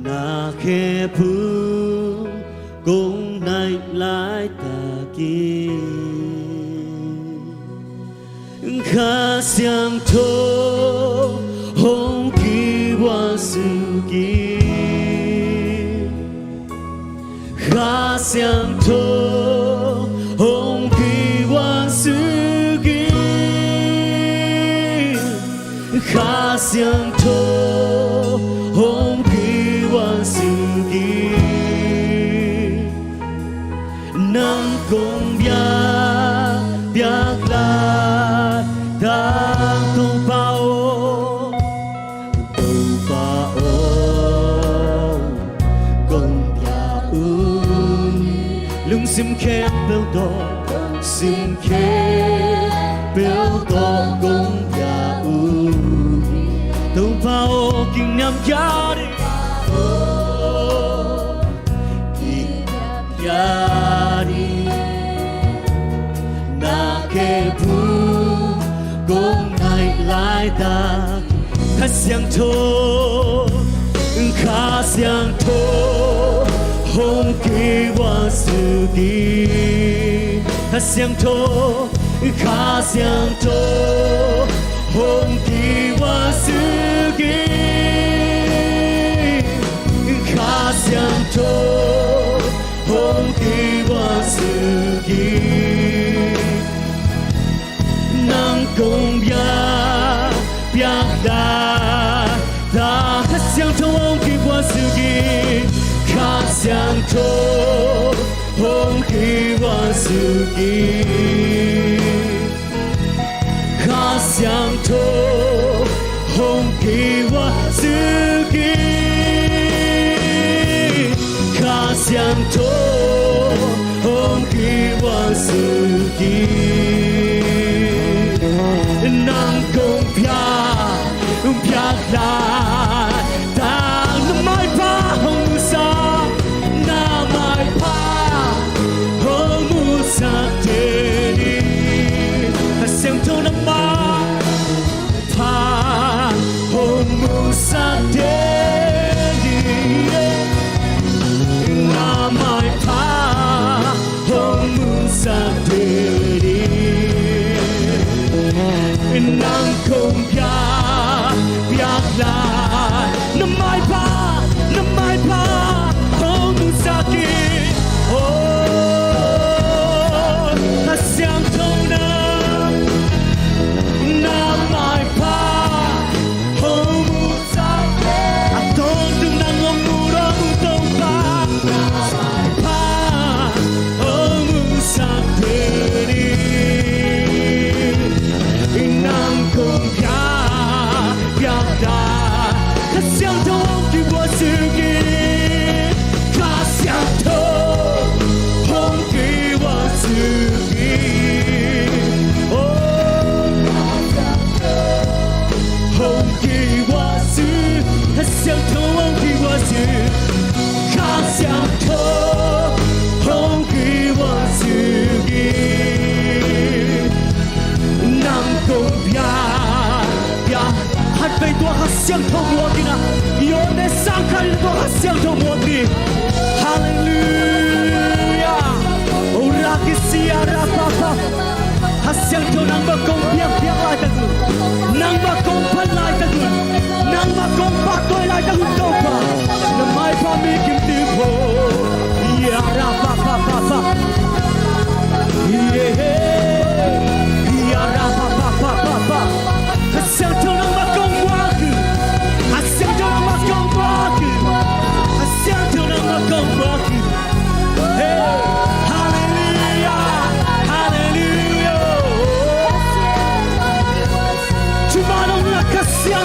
na khe phu cũng nay lại ta kia khá xiang thô hông kỳ hoa sự kỳ khá xiang thô hông kỳ hoa sự kỳ khá xiang thô hông kỳ hoa sự kỳ nắng cùng biak la đang tung bao cùng bia lung sim khe bel do sim khe bel do cùng bia tung bao kinh nam gia đi cũng ngày lại ta khá xiang thô khá xiang thô hông kỳ hoa sự kỳ khá xiang thô khá xiang thô hông kỳ hoa sự kỳ khá xiang thô hông kỳ hoa sự kỳ nắng cùng biak da khá xiang thô hông kỳ hoa sự kỳ khá xiang thô hông kỳ hoa sự kỳ khá xiang thô hông kỳ hoa sự kỳ khá xiang thô hông kỳ hoa sự kỳ nắng cùng biak la đang nằm mãi pa hông sa na mãi pa hông sa thế đi xiang thô nằm mãi pa hông sa thế đi na mãi pa hông sa thế đi nắng cùng biak la nằm mãi pa hông sa kỳ khá xiang thô nằm mãi pa hông sa thế tôn đừng nang ngom mu đó tông pa hông sa thế đi nắng cùng biak da khá xiang thô hông kỳ hoa sự kỳ khá xiang thô hông kỳ hoa sự kỳ hông kỳ hoa sự khá xiang thô hông kỳ hoa sự khá xiang thô hông kỳ hoa sự kỳ nắng cùng biak hát về tua khá xiang thô mua đi na yo ne sang khá tua khá xiang thô mua đi hallelujah ora ki sia ra pa khá xiang thô nang ba công biak lại ta gu nang ba công phan lại ta gu nang ba công pa toi lại ta gu đâu pa na mai pa mi kim ti pho ya ra pa yeah ya ra pa khá xiang thô nang ba công hoa gu khá xiang thô nang ba công hoa gu khá xiang thô nang ba công hoa gu hey hallelujah hallelujah Chuma nong la khá xiang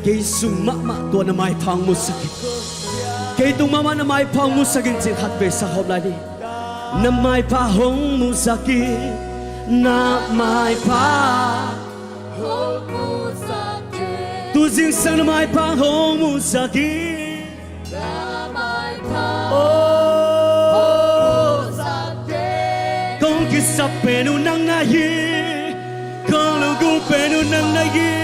kay sumama to na may pang musakit kay tumama na may pang musakit sin hatbe sa hoblani na may pahong musakit na may pa tu jing sang na may pahong musakit kung kisa penu nang nayi kung lugu penu nang nayi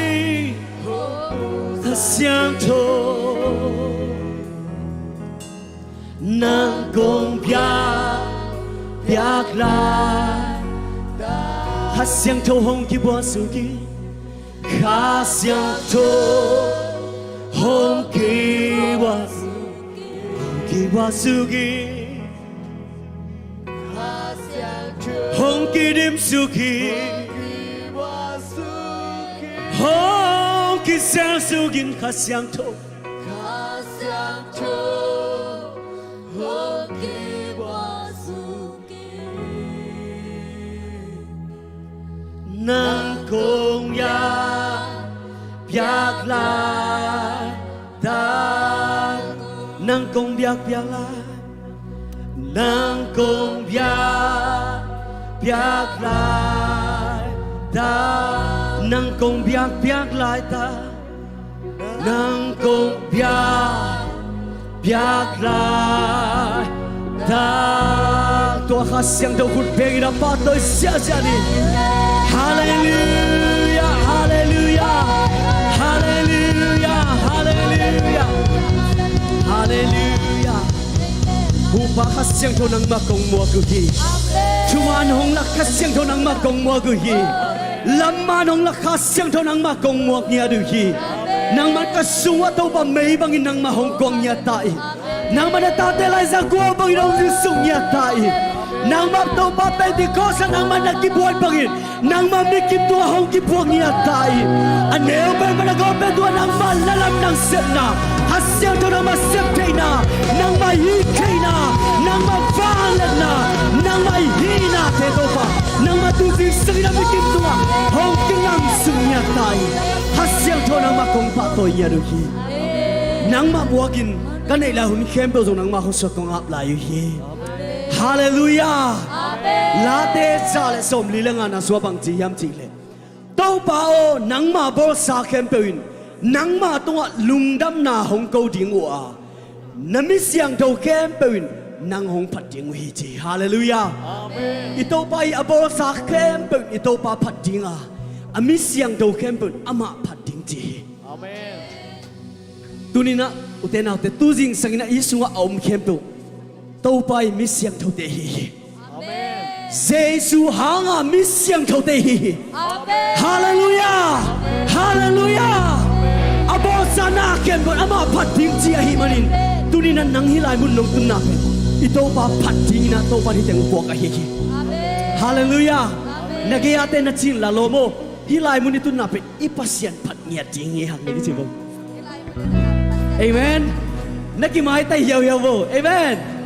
相同，能共表来，还相同红给我手机，还相同红给我手机，红给点手机，红。给相守人可相同，给我手机，能共呀别来的，能共别来，能共别来的。能共别来的，能共别来的，多哈想都会被他把头下下你，哈利路亚，哈利路亚，哈利路亚，哈利路亚，哈利路亚，不把哈想都能马共我个去，出完红了哈想都能马共我个去。lama nong lakas yang to nang makongwak niya duhi nang makasuwa to ba may bangin nang mahongkong niya tai nang manatatelay sa guwa bangin ang lusong niya tai nang mapto pa pentikosa nang manakibuan bangin nang mamikip tuwa hong kibuang niya tai aneo ba managope tuwa nang malalam ng sena hasyang to nang masiptay na nang mahikay na nang mabalan na nang mahina teto pa nang matubig sa kinamikip tuwa hong kinang sumya tay hasyang to nang makongpatoy niya duhi nang mabuwagin kanay lahun kempe to nang mahusok kong aplayo hi Hallelujah Late sale som lilangan na swabang tiyam tile Tau pao nang ma bol sa kempewin nang ma tunga lungdam na hong kau dingwa namisyang tau kempewin nang hong pat ding hiti Hallelujah Ito pa i abol sa kempewin ito pa pat dinga amisyang tau kempewin ama pat ding ti Amen Tunina utena ute tuzing sangina isunga aum kempewin Tau pai misyang thau te hi Amen Jesu hanga misyang thau te hi Amen Hallelujah Hallelujah Abo sana ken bon ama phating chi hi manin tunina nang hilai mun long tunna pe ito pa phating na to pa ni teng po ka hi Amen Hallelujah Nagiyate na chin la lomo hilai mun tunna pe ipasyan phat ngia ting hi hang ni chi bo Amen Nakimai tai yaw yaw bo Amen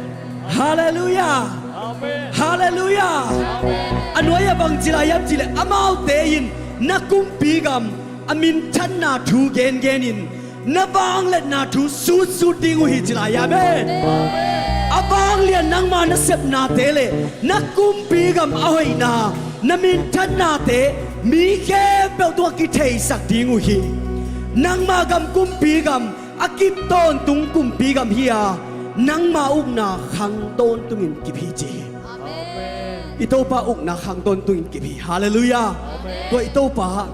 Hallelujah Amen Hallelujah Amen Anoya bang jilayam jile amau tein nakumpigam amin chan na thu gen genin nabang let na thu su su ding hi jilayam Amen Abang lian nang ma na sep na tele nakumpigam ahoy na namin chan na te mi ke pe to ki thei sak ding hi nang magam kumpigam akip ton tung kumpigam hiya nang mauk na khang ton tungin kipi ji Amen ito pa uk na khang ton tungin kipi Hallelujah to ito pa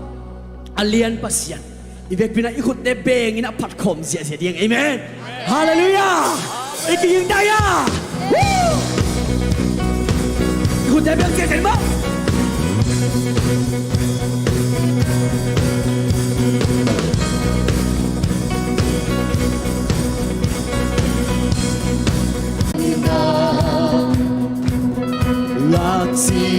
alian pasyan ibek pina ikut de beng ina phat khom sia sia ding Amen Hallelujah ikiying daya ikut de beng sia sia ba Lạc gì